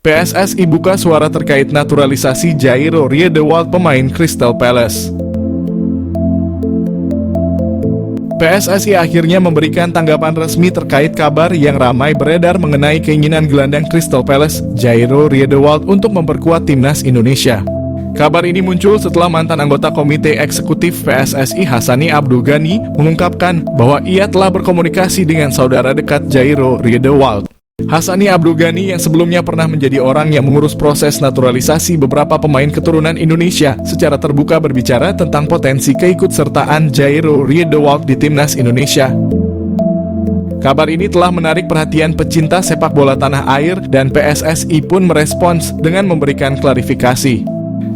PSSI buka suara terkait naturalisasi Jairo Riedewald pemain Crystal Palace. PSSI akhirnya memberikan tanggapan resmi terkait kabar yang ramai beredar mengenai keinginan gelandang Crystal Palace, Jairo Riedewald, untuk memperkuat timnas Indonesia. Kabar ini muncul setelah mantan anggota Komite Eksekutif PSSI Hassani Abdul Ghani mengungkapkan bahwa ia telah berkomunikasi dengan saudara dekat Jairo Riedewald. Hassani Abdul Ghani yang sebelumnya pernah menjadi orang yang mengurus proses naturalisasi beberapa pemain keturunan Indonesia secara terbuka berbicara tentang potensi keikutsertaan Jairo Riedewald di timnas Indonesia. Kabar ini telah menarik perhatian pecinta sepak bola tanah air dan PSSI pun merespons dengan memberikan klarifikasi.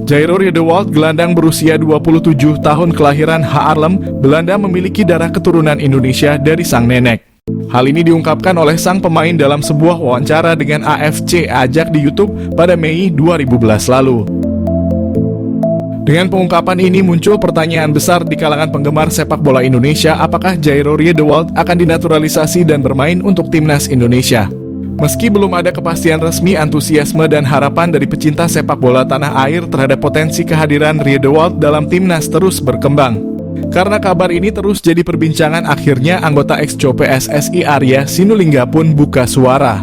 Jairo Riedewald, gelandang berusia 27 tahun kelahiran Haarlem, Belanda, memiliki darah keturunan Indonesia dari sang nenek. Hal ini diungkapkan oleh sang pemain dalam sebuah wawancara dengan AFC Ajak di YouTube pada Mei 2011 lalu. Dengan pengungkapan ini muncul pertanyaan besar di kalangan penggemar sepak bola Indonesia, apakah Jairo Riedewald akan dinaturalisasi dan bermain untuk timnas Indonesia? Meski belum ada kepastian resmi, antusiasme dan harapan dari pecinta sepak bola tanah air terhadap potensi kehadiran Riedewald dalam timnas terus berkembang. Karena kabar ini terus jadi perbincangan, akhirnya anggota Exco PSSI Arya Sinulinga pun buka suara.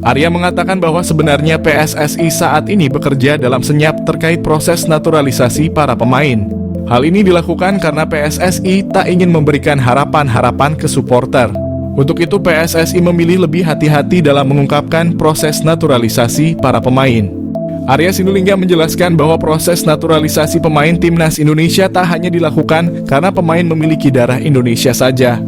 Arya mengatakan bahwa sebenarnya PSSI saat ini bekerja dalam senyap terkait proses naturalisasi para pemain. Hal ini dilakukan karena PSSI tak ingin memberikan harapan-harapan ke supporter. Untuk itu PSSI memilih lebih hati-hati dalam mengungkapkan proses naturalisasi para pemain. Arya Sinulinga menjelaskan bahwa proses naturalisasi pemain timnas Indonesia tak hanya dilakukan karena pemain memiliki darah Indonesia saja.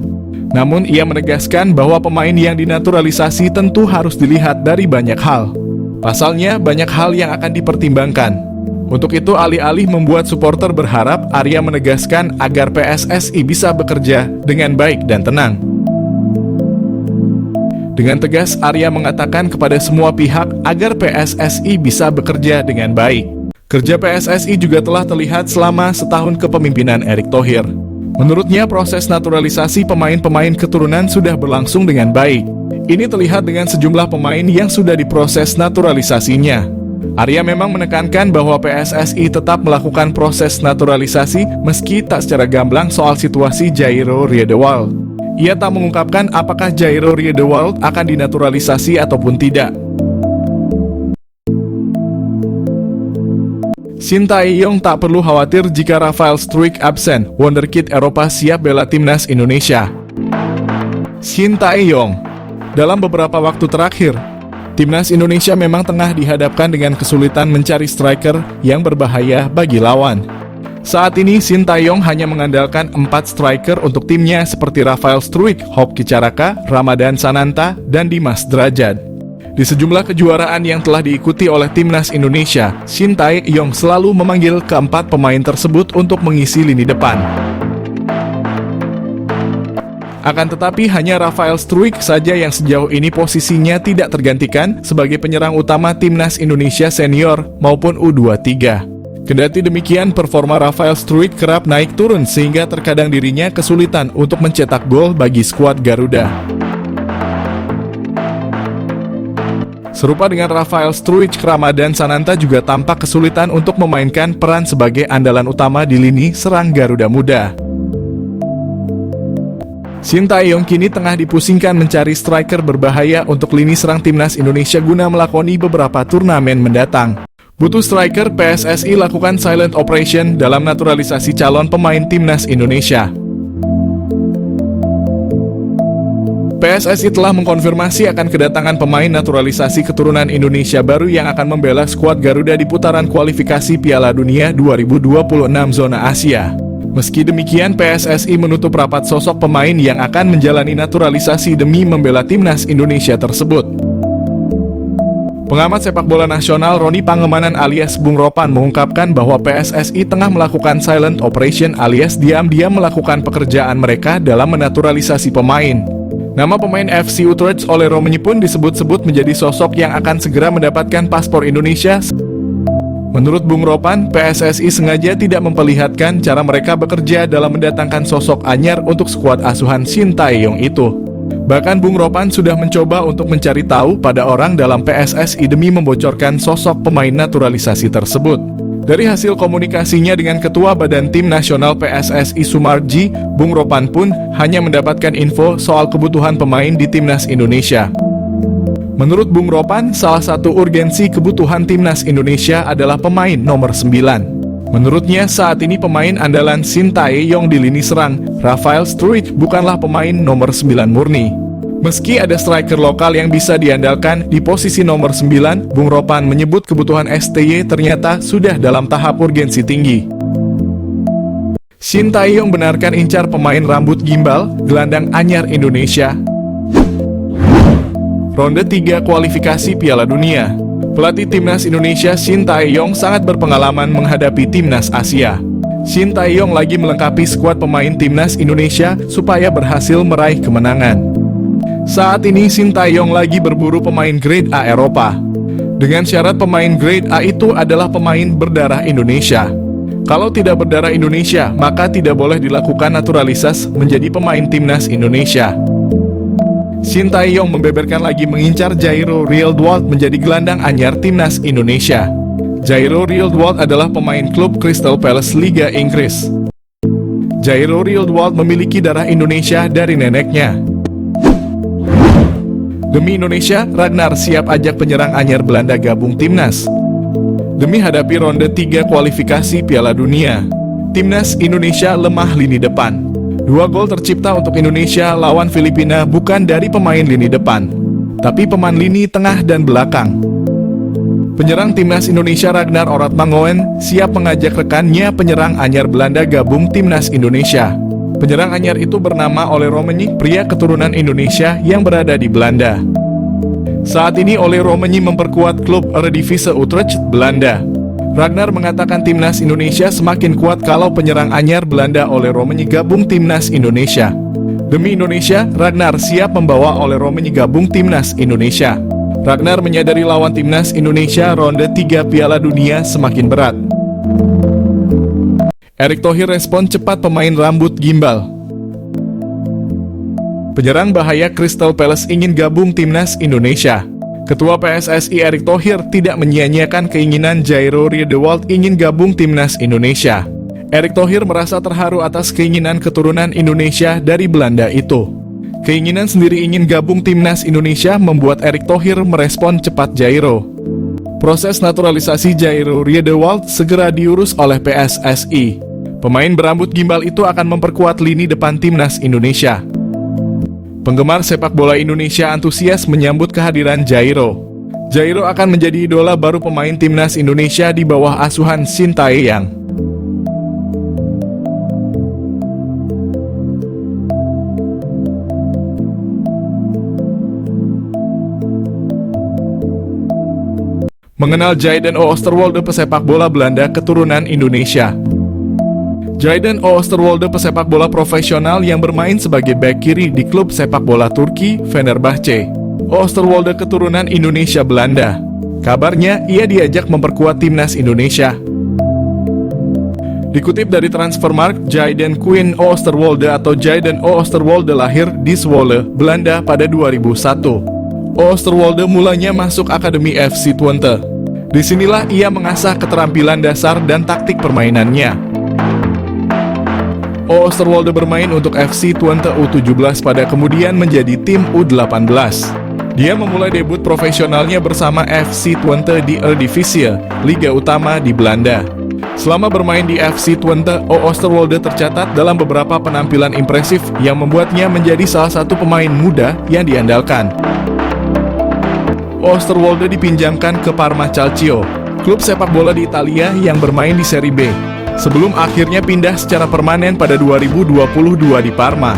Namun ia menegaskan bahwa pemain yang dinaturalisasi tentu harus dilihat dari banyak hal. Pasalnya, banyak hal yang akan dipertimbangkan. Untuk itu, alih-alih membuat supporter berharap, Arya menegaskan agar PSSI bisa bekerja dengan baik dan tenang. Dengan tegas, Arya mengatakan kepada semua pihak agar PSSI bisa bekerja dengan baik. Kerja PSSI juga telah terlihat selama setahun kepemimpinan Erick Thohir. Menurutnya, proses naturalisasi pemain-pemain keturunan sudah berlangsung dengan baik. Ini terlihat dengan sejumlah pemain yang sudah diproses naturalisasinya. Arya memang menekankan bahwa PSSI tetap melakukan proses naturalisasi meski tak secara gamblang soal situasi Jairo Riedewald. Ia tak mengungkapkan apakah Jairo Riedewald akan dinaturalisasi ataupun tidak. Shin Tae-yong tak perlu khawatir jika Rafael Struijk absen, wonderkid Eropa siap bela timnas Indonesia. Shin Tae-yong, dalam beberapa waktu terakhir, timnas Indonesia memang tengah dihadapkan dengan kesulitan mencari striker yang berbahaya bagi lawan. Saat ini Shin Tae-yong hanya mengandalkan 4 striker untuk timnya seperti Rafael Struijk, Hoki Caraka, Ramadan Sananta, dan Dimas Drajat. Di sejumlah kejuaraan yang telah diikuti oleh timnas Indonesia, Shin Tae-yong selalu memanggil keempat pemain tersebut untuk mengisi lini depan. Akan tetapi hanya Rafael Struijk saja yang sejauh ini posisinya tidak tergantikan sebagai penyerang utama timnas Indonesia senior maupun U23. Kendati demikian, performa Rafael Struijk kerap naik turun sehingga terkadang dirinya kesulitan untuk mencetak gol bagi skuad Garuda. Serupa dengan Rafael Struijk, Ramadan Sananta juga tampak kesulitan untuk memainkan peran sebagai andalan utama di lini serang Garuda Muda. Shin Tae-yong kini tengah dipusingkan mencari striker berbahaya untuk lini serang timnas Indonesia guna melakoni beberapa turnamen mendatang. Butuh striker, PSSI lakukan silent operation dalam naturalisasi calon pemain timnas Indonesia. PSSI telah mengkonfirmasi akan kedatangan pemain naturalisasi keturunan Indonesia baru yang akan membela skuad Garuda di putaran kualifikasi Piala Dunia 2026 zona Asia. Meski demikian, PSSI menutup rapat sosok pemain yang akan menjalani naturalisasi demi membela timnas Indonesia tersebut. Pengamat sepak bola nasional Roni Pangemanan alias Bung Ropan mengungkapkan bahwa PSSI tengah melakukan silent operation alias diam-diam melakukan pekerjaan mereka dalam menaturalisasi pemain. Nama pemain FC Utrecht oleh Romani pun disebut-sebut menjadi sosok yang akan segera mendapatkan paspor Indonesia. Menurut Bung Ropan, PSSI sengaja tidak memperlihatkan cara mereka bekerja dalam mendatangkan sosok anyar untuk skuad asuhan Shin Tae-yong itu. Bahkan Bung Ropan sudah mencoba untuk mencari tahu pada orang dalam PSSI demi membocorkan sosok pemain naturalisasi tersebut. Dari hasil komunikasinya dengan Ketua Badan Tim Nasional PSSI Sumarji, Bung Ropan pun hanya mendapatkan info soal kebutuhan pemain di Timnas Indonesia. Menurut Bung Ropan, salah satu urgensi kebutuhan Timnas Indonesia adalah pemain nomor 9. Menurutnya, saat ini pemain andalan Shin Tae-yong di lini serang, Rafael Struijk, bukanlah pemain nomor 9 murni. Meski ada striker lokal yang bisa diandalkan di posisi nomor 9, Bung Ropan menyebut kebutuhan STY ternyata sudah dalam tahap urgensi tinggi. Shin Tae-yong benarkan incar pemain rambut gimbal, gelandang anyar Indonesia. Ronde 3 kualifikasi Piala Dunia. Pelatih Timnas Indonesia Shin Tae-yong sangat berpengalaman menghadapi Timnas Asia. Shin Tae-yong lagi melengkapi skuad pemain Timnas Indonesia supaya berhasil meraih kemenangan. Saat ini Shin Tae-yong lagi berburu pemain grade A Eropa. Dengan syarat pemain grade A itu adalah pemain berdarah Indonesia. Kalau tidak berdarah Indonesia, maka tidak boleh dilakukan naturalisasi menjadi pemain Timnas Indonesia. Shin Tae-yong membeberkan lagi mengincar Jairo Riedewald menjadi gelandang anyar Timnas Indonesia. Jairo Riedewald adalah pemain klub Crystal Palace Liga Inggris. Jairo Riedewald memiliki darah Indonesia dari neneknya. Demi Indonesia, Ragnar siap ajak penyerang anyar Belanda gabung Timnas. Demi hadapi ronde 3 kualifikasi Piala Dunia, Timnas Indonesia lemah lini depan. 2 gol tercipta untuk Indonesia lawan Filipina bukan dari pemain lini depan, tapi pemain lini tengah dan belakang. Penyerang Timnas Indonesia Ragnar Oratmangoen siap mengajak rekannya penyerang anyar Belanda gabung Timnas Indonesia. Penyerang anyar itu bernama Ole Romani, pria keturunan Indonesia yang berada di Belanda. Saat ini Ole Romani memperkuat klub Eredivisie Utrecht, Belanda. Ragnar mengatakan Timnas Indonesia semakin kuat kalau penyerang anyar Belanda Ole Romani gabung Timnas Indonesia. Demi Indonesia, Ragnar siap membawa Ole Romani gabung Timnas Indonesia. Ragnar menyadari lawan Timnas Indonesia ronde 3 Piala Dunia semakin berat. Erick Thohir respon cepat pemain rambut gimbal. Penyerang bahaya Crystal Palace ingin gabung Timnas Indonesia. Ketua PSSI Erick Thohir tidak menyia-nyiakan keinginan Jairo Riedewald ingin gabung Timnas Indonesia. Erick Thohir merasa terharu atas keinginan keturunan Indonesia dari Belanda itu. Keinginan sendiri ingin gabung Timnas Indonesia membuat Erick Thohir merespon cepat Jairo. Proses naturalisasi Jairo Riedewald segera diurus oleh PSSI. Pemain berambut gimbal itu akan memperkuat lini depan Timnas Indonesia. Penggemar sepak bola Indonesia antusias menyambut kehadiran Jairo. Jairo akan menjadi idola baru pemain Timnas Indonesia di bawah asuhan Shin Tae-yong. Mengenal Jayden Oosterwolde, pesepak bola Belanda keturunan Indonesia. Jayden Oosterwolde, pesepak bola profesional yang bermain sebagai bek kiri di klub sepak bola Turki, Fenerbahce. Oosterwolde keturunan Indonesia Belanda. Kabarnya, ia diajak memperkuat Timnas Indonesia. Dikutip dari Transfermarkt, Jayden Quinn Oosterwolde atau Jayden Oosterwolde lahir di Zwolle, Belanda pada 2001. Oosterwolde mulanya masuk Akademi FC Twente. Disinilah ia mengasah keterampilan dasar dan taktik permainannya. Oosterwolde bermain untuk FC Twente U17 pada kemudian menjadi tim U18. Dia memulai debut profesionalnya bersama FC Twente di Eredivisie, Liga Utama di Belanda. Selama bermain di FC Twente, Oosterwolde tercatat dalam beberapa penampilan impresif yang membuatnya menjadi salah satu pemain muda yang diandalkan. Oosterwolde dipinjamkan ke Parma Calcio, klub sepak bola di Italia yang bermain di Serie B, sebelum akhirnya pindah secara permanen pada 2022 di Parma.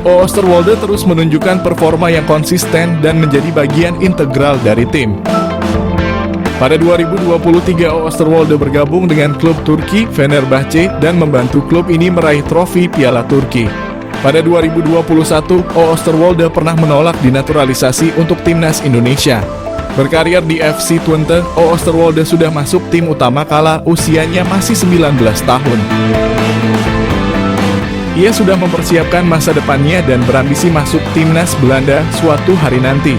Oosterwolde terus menunjukkan performa yang konsisten dan menjadi bagian integral dari tim. Pada 2023, Oosterwolde bergabung dengan klub Turki Fenerbahce dan membantu klub ini meraih trofi Piala Turki. Pada 2021, Oosterwolde pernah menolak dinaturalisasi untuk Timnas Indonesia. Berkarir di FC Twente, Oosterwolde sudah masuk tim utama kala usianya masih 19 tahun. Ia sudah mempersiapkan masa depannya dan berambisi masuk timnas Belanda suatu hari nanti.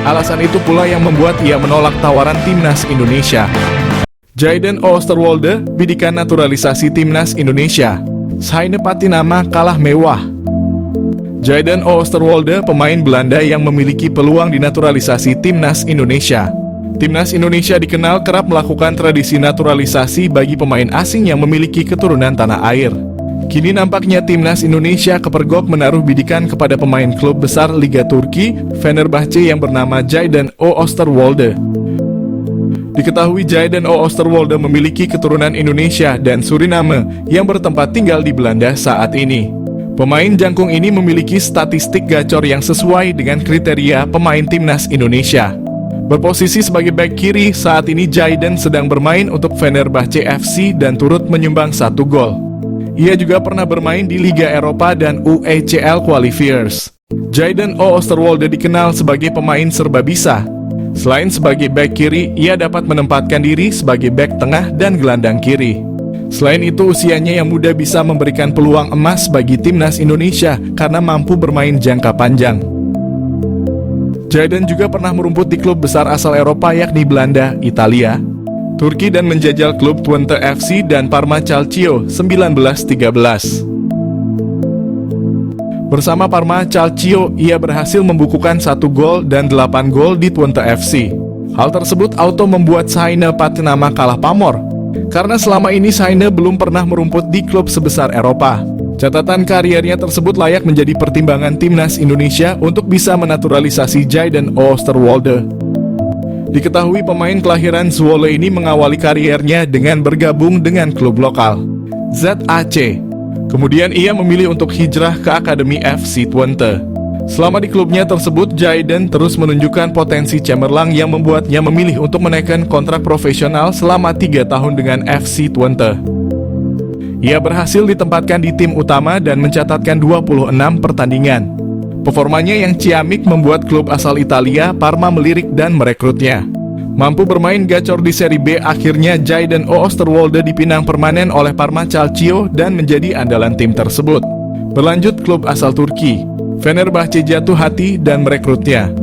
Alasan itu pula yang membuat ia menolak tawaran timnas Indonesia. Jayden Oosterwolde, bidikan naturalisasi timnas Indonesia. Saine Patinama kalah mewah. Jayden Oosterwolde, pemain Belanda yang memiliki peluang dinaturalisasi timnas Indonesia. Timnas Indonesia dikenal kerap melakukan tradisi naturalisasi bagi pemain asing yang memiliki keturunan tanah air. Kini nampaknya timnas Indonesia kepergok menaruh bidikan kepada pemain klub besar Liga Turki, Fenerbahce yang bernama Jayden Oosterwolde. Diketahui Jayden Oosterwolde memiliki keturunan Indonesia dan Suriname yang bertempat tinggal di Belanda saat ini. Pemain jangkung ini memiliki statistik gacor yang sesuai dengan kriteria pemain timnas Indonesia. Berposisi sebagai bek kiri, saat ini Jayden sedang bermain untuk Fenerbahce FC dan turut menyumbang 1 gol. Ia juga pernah bermain di Liga Eropa dan UECL Qualifiers. Jayden Oosterwolde dikenal sebagai pemain serba bisa. Selain sebagai bek kiri, ia dapat menempatkan diri sebagai bek tengah dan gelandang kiri. Selain itu, usianya yang muda bisa memberikan peluang emas bagi timnas Indonesia karena mampu bermain jangka panjang. Jayden juga pernah merumput di klub besar asal Eropa yakni Belanda, Italia, Turki dan menjajal klub Twente FC dan Parma Calcio 1913. Bersama Parma Calcio, ia berhasil membukukan 1 gol dan 8 gol di Twente FC. Hal tersebut auto membuat Saine Patinama kalah pamor, karena selama ini Saine belum pernah merumput di klub sebesar Eropa. Catatan kariernya tersebut layak menjadi pertimbangan timnas Indonesia untuk bisa menaturalisasi Jayden Oosterwolde. Diketahui pemain kelahiran Zwolle ini mengawali kariernya dengan bergabung dengan klub lokal, ZAC. Kemudian ia memilih untuk hijrah ke Akademi FC Twente. Selama di klubnya tersebut, Jayden terus menunjukkan potensi cemerlang yang membuatnya memilih untuk menaikkan kontrak profesional selama 3 tahun dengan FC Twente. Ia berhasil ditempatkan di tim utama dan mencatatkan 26 pertandingan. Performanya yang ciamik membuat klub asal Italia, Parma, melirik dan merekrutnya. Mampu bermain gacor di Serie B, akhirnya Jayden Oosterwolde dipinang permanen oleh Parma Calcio dan menjadi andalan tim tersebut. Berlanjut klub asal Turki, Fenerbahce jatuh hati dan merekrutnya.